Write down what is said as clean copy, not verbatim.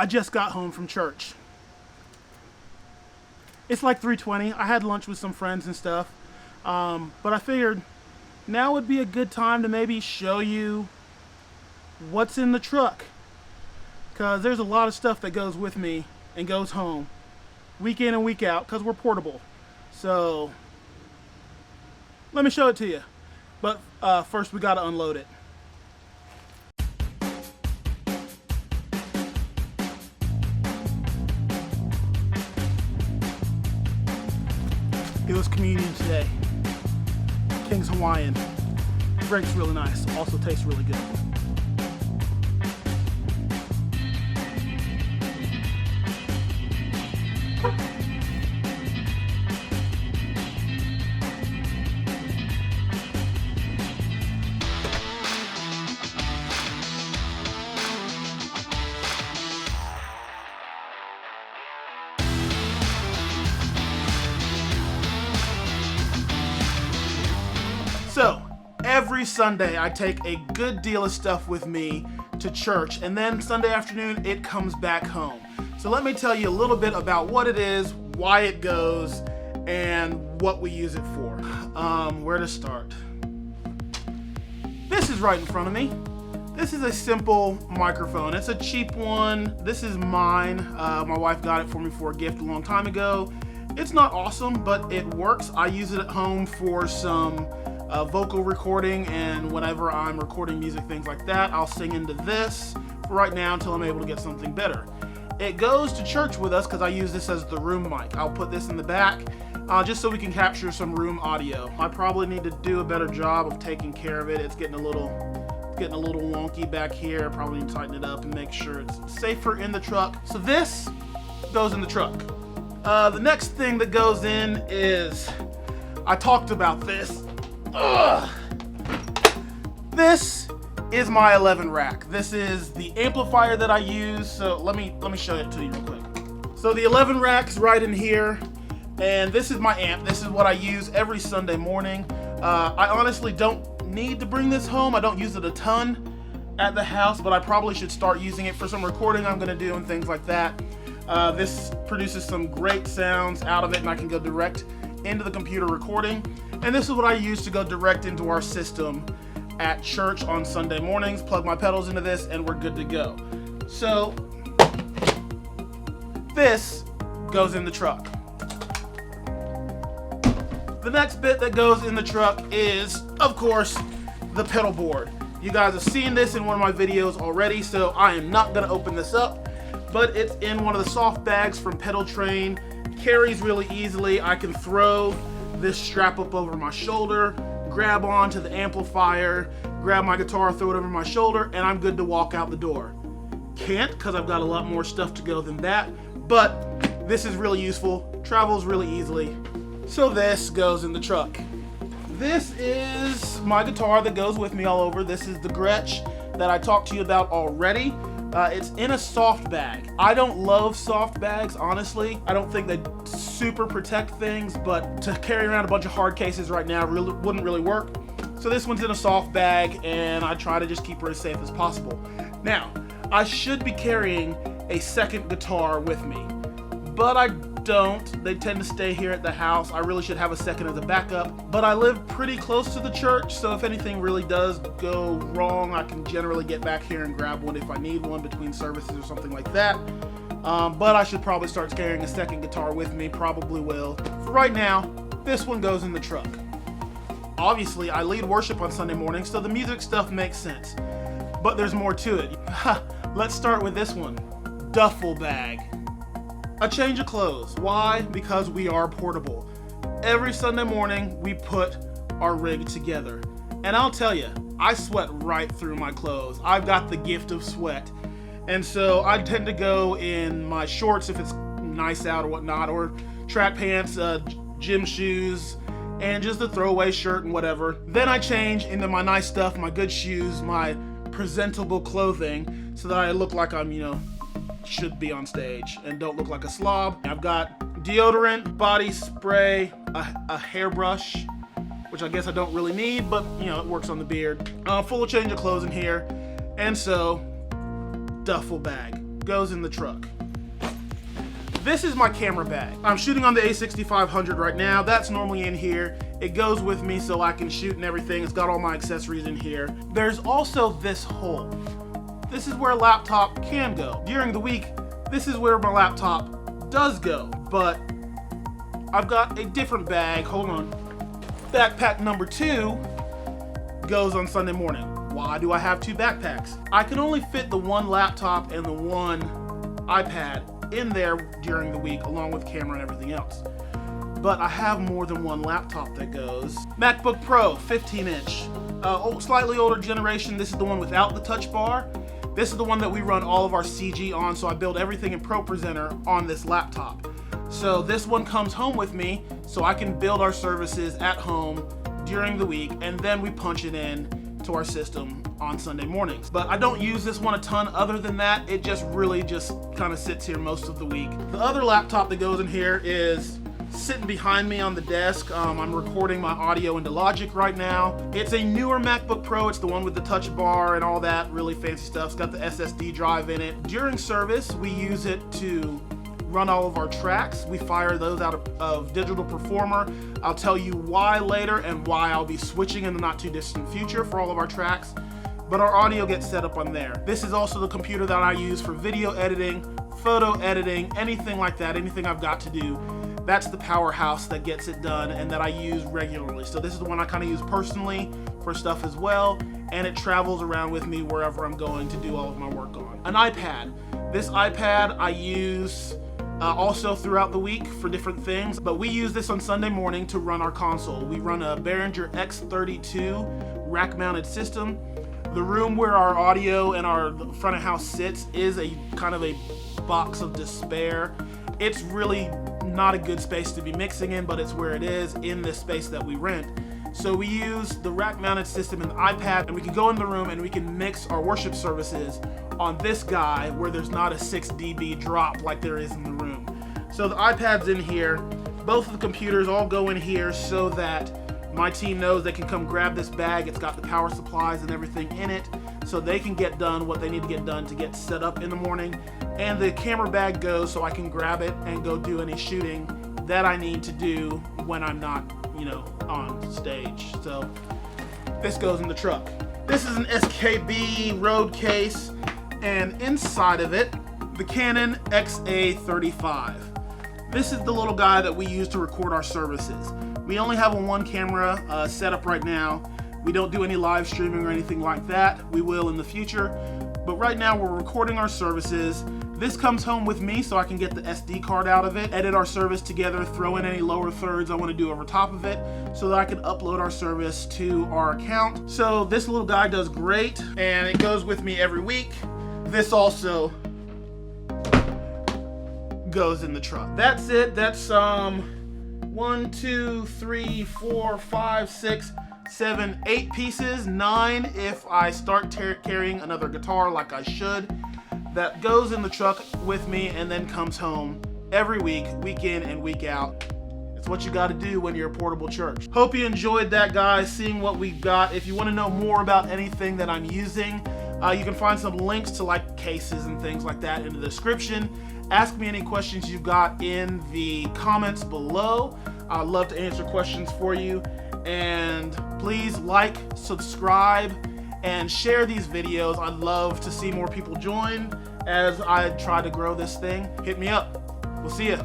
I just got home from church. It's like 3:20. I had lunch with some friends and stuff. But I figured now would be a good time to maybe show you what's in the truck. Because there's a lot of stuff that goes with me and goes home week in and week out because we're portable. So let me show it to you. But first we got to unload it. It was communion today. King's Hawaiian. Drink's really nice. Also tastes really good. So, every Sunday I take a good deal of stuff with me to church, and then Sunday afternoon it comes back home. So let me tell you a little bit about what it is, why it goes, and what we use it for. Where to start? This is right in front of me. This is a simple microphone. It's a cheap one. This is mine. My wife got it for me for a gift a long time ago. It's not awesome, but it works. I use it at home for some vocal recording, and whenever I'm recording music, things like that, I'll sing into this for right now until I'm able to get something better. It goes to church with us because I use this as the room mic. I'll put this in the back just so we can capture some room audio. I probably need to do a better job of taking care of it. It's getting a little wonky back here. Probably need to tighten it up and make sure it's safer in the truck. So this goes in the truck. The next thing that goes in is, I talked about this. This is my 11 rack. This is the amplifier that I use. So let me show it to you real quick. So the 11 rack's right in here, and this is my amp. This is what I use every Sunday morning. I honestly don't need to bring this home. I don't use it a ton at the house, but I probably should start using it for some recording I'm gonna do and things like that. This produces some great sounds out of it, and I can go direct into the computer recording. And this is what I use to go direct into our system at church on Sunday mornings. Plug my pedals into this and we're good to go. So this goes in the truck. The next bit that goes in the truck is, of course, the pedal board. You guys have seen this in one of my videos already, so I am not gonna open this up, but it's in one of the soft bags from Pedal Train. Carries really easily. I can throw this strap up over my shoulder, grab onto the amplifier, grab my guitar, throw it over my shoulder, and I'm good to walk out the door. Can't, because I've got a lot more stuff to go than that, but this is really useful, travels really easily. So this goes in the truck. This is my guitar that goes with me all over. This is the Gretsch that I talked to you about already. It's in a soft bag. I don't love soft bags, honestly. I don't think they super protect things, but to carry around a bunch of hard cases right now wouldn't really work. So this one's in a soft bag, and I try to just keep her as safe as possible. Now, I should be carrying a second guitar with me, but I don't. They tend to stay here at the house. I really should have a second as a backup, but I live pretty close to the church, so if anything really does go wrong, I can generally get back here and grab one if I need one between services or something like that. But I should probably start carrying a second guitar with me, probably will. For right now, this one goes in the truck. Obviously, I lead worship on Sunday morning, so the music stuff makes sense, but there's more to it. Let's start with this one, duffel bag. A change of clothes. Why? Because we are portable. Every Sunday morning, we put our rig together. And I'll tell you, I sweat right through my clothes. I've got the gift of sweat. And so I tend to go in my shorts if it's nice out or whatnot, or track pants, gym shoes, and just a throwaway shirt and whatever. Then I change into my nice stuff, my good shoes, my presentable clothing, so that I look like I'm, should be on stage and don't look like a slob. I've got deodorant, body spray, a hairbrush, which I guess I don't really need, but it works on the beard. Full change of clothes in here, and so duffel bag. goes in the truck. This is my camera bag. I'm shooting on the A6500 right now. That's normally in here. It goes with me so I can shoot and everything. It's got all my accessories in here. There's also this hole. This is where a laptop can go. During the week, this is where my laptop does go. But I've got a different bag. Hold on. Backpack number 2 goes on Sunday morning. Why do I have 2 backpacks? I can only fit the one laptop and the one iPad in there during the week, along with camera and everything else. But I have more than one laptop that goes. MacBook Pro, 15-inch. Slightly older generation. This is the one without the touch bar. This is the one that we run all of our CG on, so I build everything in ProPresenter on this laptop. So this one comes home with me, so I can build our services at home during the week, and then we punch it in to our system on Sunday mornings. But I don't use this one a ton. Other than that, it just really just kind of sits here most of the week. The other laptop that goes in here is sitting behind me on the desk. I'm recording my audio into Logic right now. It's a newer MacBook Pro. It's the one with the touch bar and all that really fancy stuff. It's got the SSD drive in it. During service, we use it to run all of our tracks. We fire those out of Digital Performer. I'll tell you why later and why I'll be switching in the not too distant future for all of our tracks, but our audio gets set up on there. This is also the computer that I use for video editing, photo editing, anything like that, anything I've got to do. That's the powerhouse that gets it done and that I use regularly. So this is the one I kind of use personally for stuff as well, and it travels around with me wherever I'm going to do all of my work on. An iPad. This iPad I use also throughout the week for different things, but we use this on Sunday morning to run our console. We run a Behringer X32 rack-mounted system. The room where our audio and our front of house sits is a kind of a box of despair. It's really not a good space to be mixing in, but it's where it is in this space that we rent. So we use the rack-mounted system and the iPad, and we can go in the room and we can mix our worship services on this guy where there's not a 6 dB drop like there is in the room. So the iPad's in here. Both of the computers all go in here so that my team knows they can come grab this bag. It's got the power supplies and everything in it, so they can get done what they need to get done to get set up in the morning. And the camera bag goes so I can grab it and go do any shooting that I need to do when I'm not, on stage. So this goes in the truck. This is an SKB road case, and inside of it, the Canon XA35. This is the little guy that we use to record our services. We only have a 1 camera setup right now. We don't do any live streaming or anything like that. We will in the future, but right now we're recording our services. This comes home with me so I can get the SD card out of it, edit our service together, throw in any lower thirds I want to do over top of it so that I can upload our service to our account. So this little guy does great, and it goes with me every week. This also goes in the truck. That's it. That's 1, 2, 3, 4, 5, 6, 7, 8 pieces, 9 if I start carrying another guitar like I should. That goes in the truck with me and then comes home every week, week in and week out. It's what you got to do when you're a portable church. Hope you enjoyed that, guys, seeing what we've got. If you want to know more about anything that I'm using, you can find some links to like cases and things like that in the description. Ask me any questions you've got in the comments below. I'd love to answer questions for you. And please like, subscribe, and share these videos. I'd love to see more people join as I try to grow this thing. Hit me up. We'll see ya.